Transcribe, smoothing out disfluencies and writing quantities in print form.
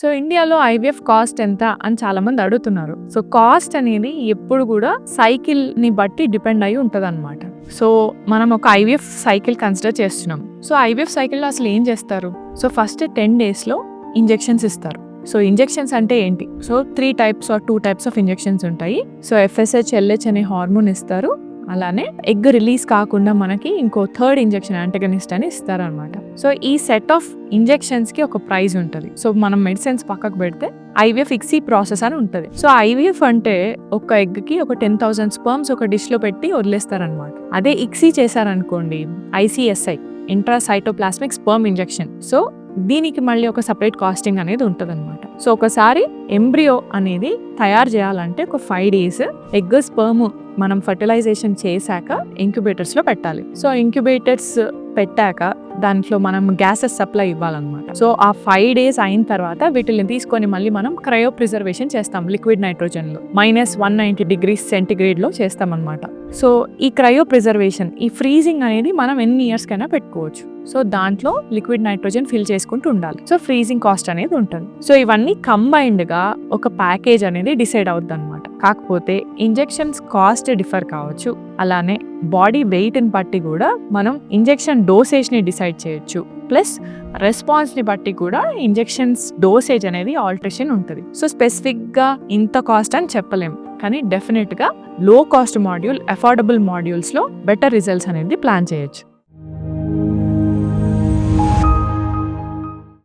So ఇండియాలో IVF cost ఎంత అని చాలా మంది అడుగుతున్నారు. సో కాస్ట్ అనేది ఎప్పుడు కూడా సైకిల్ ని బట్టి డిపెండ్ అయి ఉంటది అనమాట. సో మనం ఒక ఐవీఎఫ్ సైకిల్ కన్సిడర్ చేస్తున్నాం. సో ఐవీఎఫ్ సైకిల్లో అసలు ఏం చేస్తారు? సో ఫస్ట్ 10 days లో ఇంజెక్షన్స్ ఇస్తారు. సో ఇంజెక్షన్స్ అంటే ఏంటి? So 3 types or 2 types of injections ఉంటాయి. సో FSH, LH అనే హార్మోన్ ఇస్తారు. అలానే ఎగ్ రిలీజ్ కాకుండా మనకి ఇంకో థర్డ్ ఇంజెక్షన్ యాంటగనిస్ట్ అని ఇస్తారనమాట. సో ఈ సెట్ ఆఫ్ ఇంజెక్షన్స్ కి ఒక ప్రైస్ ఉంటుంది. సో మనం మెడిసిన్స్ పక్కకు పెడితే ఐవీఎఫ్ ఇక్సీ ప్రాసెస్ అని ఉంటుంది. సో ఐవీఎఫ్ అంటే ఒక ఎగ్ కి ఒక 10,000 స్పర్మ్స్ ఒక డిష్ లో పెట్టి వదిలేస్తారనమాట. అదే ఇక్సీ చేశారనుకోండి, ICSI intracytoplasmic sperm injection. So దీనికి మళ్ళీ ఒక సపరేట్ కాస్టింగ్ అనేది ఉంటుంది అనమాట. సో ఒకసారి ఎంబ్రియో అనేది తయారు చేయాలంటే ఒక 5 days ఎగ్ స్పర్మ్ మనం ఫర్టిలైజేషన్ చేశాక ఇంక్యుబేటర్స్ లో పెట్టాలి. సో ఇంక్యుబేటర్స్ పెట్టాక దాంట్లో మనం గ్యాసెస్ సప్లై ఇవ్వాలన్నమాట. సో ఆ 5 days అయిన తర్వాత వీటిని తీసుకొని మళ్ళీ మనం క్రయో ప్రిజర్వేషన్ చేస్తాం లిక్విడ్ నైట్రోజన్ లో -190 degrees సెంటిగ్రేడ్ లో చేస్తాం అనమాట. సో ఈ క్రయో ప్రిజర్వేషన్, ఈ ఫ్రీజింగ్ అనేది మనం ఎన్ని ఇయర్స్ కైనా పెట్టుకోవచ్చు. సో దాంట్లో లిక్విడ్ నైట్రోజన్ ఫిల్ చేసుకుంటూ ఉండాలి. సో ఫ్రీజింగ్ కాస్ట్ అనేది ఉంటుంది. సో ఇవన్నీ కంబైన్డ్ గా ఒక ప్యాకేజ్ అనేది డిసైడ్ అవుతుంది అనమాట. కాకపోతే ఇంజెక్షన్స్ కాస్ట్ డిఫర్ కావచ్చు. అలానే బాడీ వెయిట్ ని బట్టి కూడా మనం ఇంజెక్షన్ డోసేజ్ ని డిసైడ్ చేయొచ్చు. ప్లస్ రెస్పాన్స్ ని బట్టి కూడా ఇంజెక్షన్స్ డోసేజ్ అనేది ఆల్టరేషన్ ఉంటుంది. సో స్పెసిఫిక్ గా ఇంత కాస్ట్ అని చెప్పలేం, కానీ డెఫినెట్ గా లో కాస్ట్ మాడ్యూల్, అఫోర్డబుల్ మాడ్యూల్స్ లో బెటర్ రిజల్ట్స్ అనేది ప్లాన్ చేయొచ్చు.